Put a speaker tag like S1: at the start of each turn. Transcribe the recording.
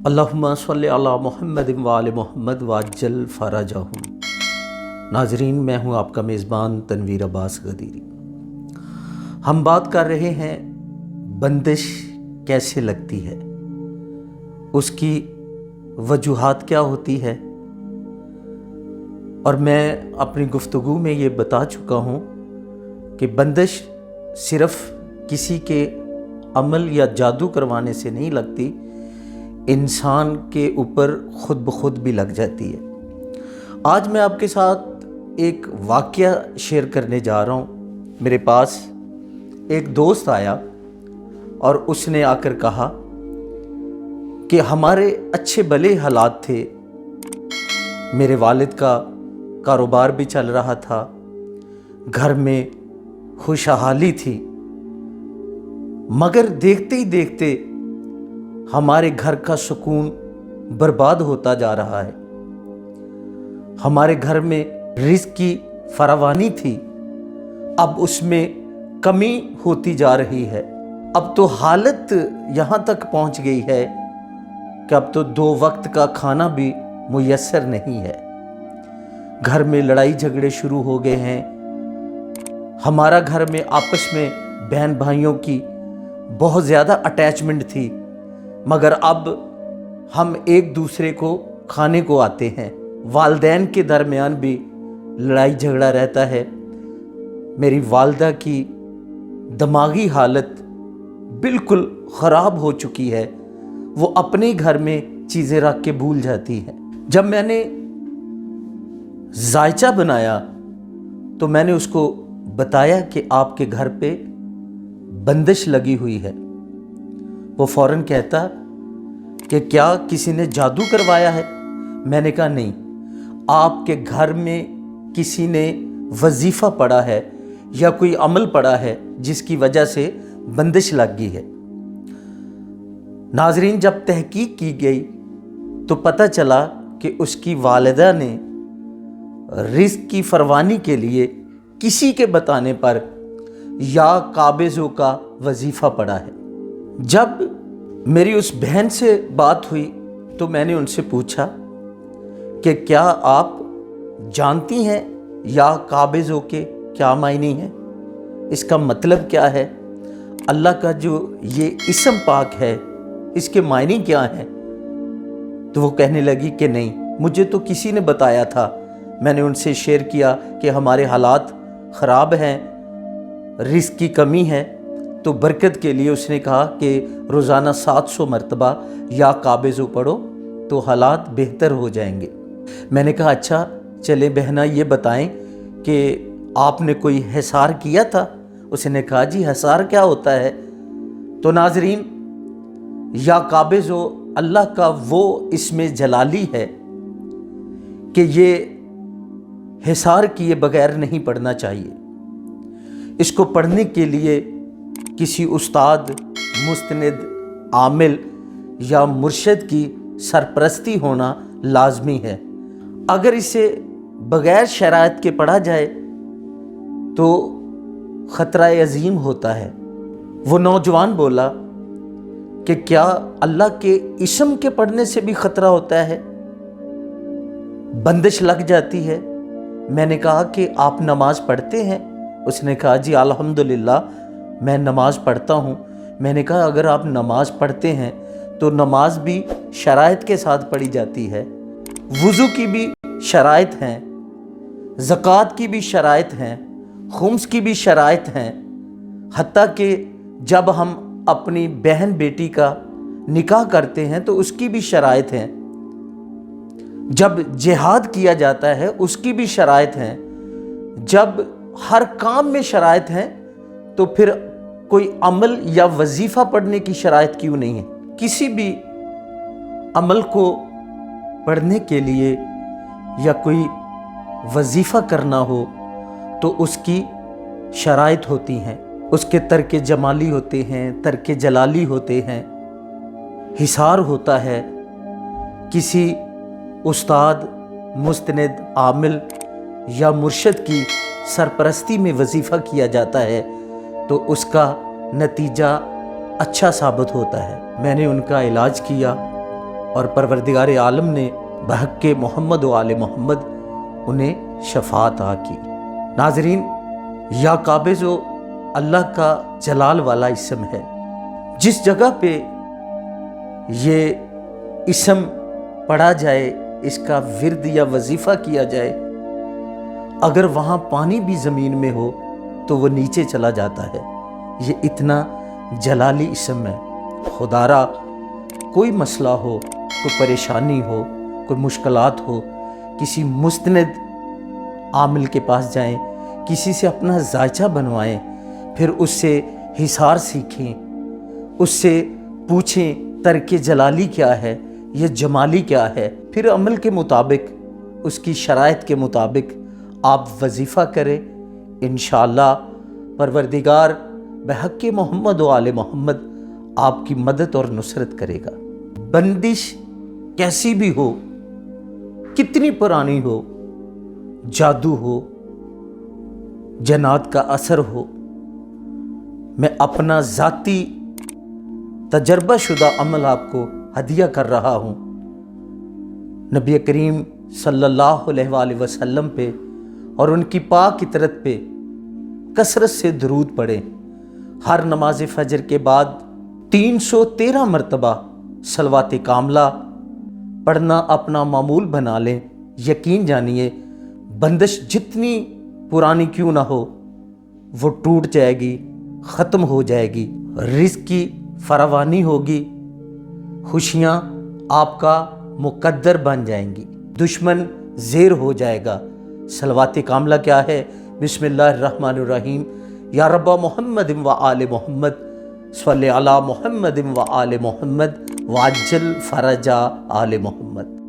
S1: अल्लाहुम्मा सल्लि अला मुहम्मद व आले मुहम्मद वाज्जल फरजहुम। नाजरीन, मैं हूँ आपका मेज़बान तनवीर अब्बास गदीरी। हम बात कर रहे हैं बंदिश कैसे लगती है, उसकी वजूहात क्या होती है। और मैं अपनी गुफ्तगू में ये बता चुका हूँ कि बंदिश सिर्फ़ किसी के अमल या जादू करवाने से नहीं लगती, इंसान के ऊपर ख़ुद ब खुद भी लग जाती है। आज मैं आपके साथ एक वाक़या शेयर करने जा रहा हूँ। मेरे पास एक दोस्त आया और उसने आकर कहा कि हमारे अच्छे भले हालात थे, मेरे वालिद का कारोबार भी चल रहा था, घर में खुशहाली थी, मगर देखते ही देखते हमारे घर का सुकून बर्बाद होता जा रहा है। हमारे घर में रिज़्क़ की फरावानी थी, अब उसमें कमी होती जा रही है। अब तो हालत यहाँ तक पहुँच गई है कि अब तो 2 वक्त का खाना भी मुयस्सर नहीं है। घर में लड़ाई झगड़े शुरू हो गए हैं। हमारा घर में आपस में बहन भाइयों की बहुत ज़्यादा अटैचमेंट थी, मगर अब हम एक दूसरे को खाने को आते हैं। वालिदैन के दरमियान भी लड़ाई झगड़ा रहता है। मेरी वालिदा की दिमागी हालत बिल्कुल ख़राब हो चुकी है, वो अपने घर में चीज़ें रख के भूल जाती है। जब मैंने जायचा बनाया तो मैंने उसको बताया कि आपके घर पे बंदिश लगी हुई है। वो फ़ौरन कहता कि क्या किसी ने जादू करवाया है? मैंने कहा नहीं, आपके घर में किसी ने वजीफ़ा पढ़ा है या कोई अमल पढ़ा है जिसकी वजह से बंदिश लग गई है। नाजरीन, जब तहकीक की गई तो पता चला कि उसकी वालिदा ने रिज़्क़ की फरवानी के लिए किसी के बताने पर या काबिज़ों का वजीफ़ा पढ़ा है। जब मेरी उस बहन से बात हुई तो मैंने उनसे पूछा कि क्या आप जानती हैं या काबिज़ों के क्या मायने हैं, इसका मतलब क्या है, अल्लाह का जो ये इस्म पाक है इसके मायने क्या हैं? तो वो कहने लगी कि नहीं, मुझे तो किसी ने बताया था। मैंने उनसे शेयर किया कि हमारे हालात ख़राब हैं, रिज़्क़ की कमी है। तो बरकत के लिए उसने कहा कि रोज़ाना 700 मरतबा या काबिज़ो पढ़ो तो हालात बेहतर हो जाएंगे। मैंने कहा अच्छा चले बहना, ये बताएं कि आपने कोई हिसार किया था? उसने कहा जी, हिसार क्या होता है? तो नाजरीन, या काबिज़ो अल्लाह का वो इसमें जलाली है कि ये हिसार किए बगैर नहीं पढ़ना चाहिए। इसको पढ़ने के लिए किसी उस्ताद, मुस्तनिद, आमिल या मुर्शिद की सरपरस्ती होना लाजमी है। अगर इसे बग़ैर शराइत के पढ़ा जाए तो ख़तरा अज़ीम होता है। वो नौजवान बोला कि क्या अल्लाह के इस्म के पढ़ने से भी ख़तरा होता है, बंदिश लग जाती है? मैंने कहा कि आप नमाज़ पढ़ते हैं? उसने कहा जी अल्हम्दुलिल्लाह मैं नमाज़ पढ़ता हूँ। मैंने कहा अगर आप नमाज़ पढ़ते हैं तो नमाज भी शराइत के साथ पढ़ी जाती है, वुज़ू की भी शराइत हैं, ज़कात की भी शराइत हैं, खुम्स की भी शराइत हैं, हत्ता कि जब हम अपनी बहन बेटी का निकाह करते हैं तो उसकी भी शराइत हैं, जब जिहाद किया जाता है उसकी भी शराइत हैं, जब हर काम में शराइत हैं तो फिर कोई अमल या वजीफ़ा पढ़ने की शराइत क्यों नहीं है? किसी भी अमल को पढ़ने के लिए या कोई वजीफ़ा करना हो तो उसकी शराइत होती हैं, उसके तर्के जमाली होते हैं, तर्के जलाली होते हैं, हिसार होता है। किसी उस्ताद, मुस्तनिद, आमिल या मुर्शिद की सरपरस्ती में वजीफ़ा किया जाता है तो उसका नतीजा अच्छा साबित होता है। मैंने उनका इलाज किया, اور پروردگار عالم نے بحق محمد و آل محمد انہیں شفاعت عطا کی۔ ناظرین، یا کعبہ جو اللہ کا جلال والا اسم ہے، جس جگہ پہ یہ اسم پڑھا جائے، اس کا ورد یا وظیفہ کیا جائے، اگر وہاں پانی بھی زمین میں ہو تو وہ نیچے چلا جاتا ہے۔ یہ اتنا جلالی اسم ہے۔ خدا را کوئی مسئلہ ہو، کوئی پریشانی ہو، کوئی مشکلات ہو، کسی مستند عامل کے پاس جائیں، کسی سے اپنا ذائچہ بنوائیں، پھر اس سے حصار سیکھیں، اس سے پوچھیں ترک جلالی کیا ہے، یہ جمالی کیا ہے، پھر عمل کے مطابق، اس کی شرائط کے مطابق آپ وظیفہ کریں۔ انشاءاللہ پروردگار بحق محمد و آل محمد آپ کی مدد اور نصرت کرے گا۔ بندش کیسی بھی ہو، کتنی پرانی ہو، جادو ہو، جنات کا اثر ہو، میں اپنا ذاتی تجربہ شدہ عمل آپ کو ہدیہ کر رہا ہوں۔ نبی کریم صلی اللہ علیہ وآلہ وسلم پہ اور ان کی پاک عطرت پہ کثرت سے درود پڑھیں۔ ہر نماز فجر کے بعد 313 مرتبہ صلوات کاملہ پڑھنا اپنا معمول بنا لیں۔ یقین جانیے، بندش جتنی پرانی کیوں نہ ہو، وہ ٹوٹ جائے گی، ختم ہو جائے گی، رزق کی فراوانی ہوگی، خوشیاں آپ کا مقدر بن جائیں گی، دشمن زیر ہو جائے گا۔ صلوات کاملہ کیا ہے؟ بسم اللہ الرحمن الرحیم، یا رب محمد و آل محمد صلی علی محمد و آل محمد وعجل فرج آل محمد۔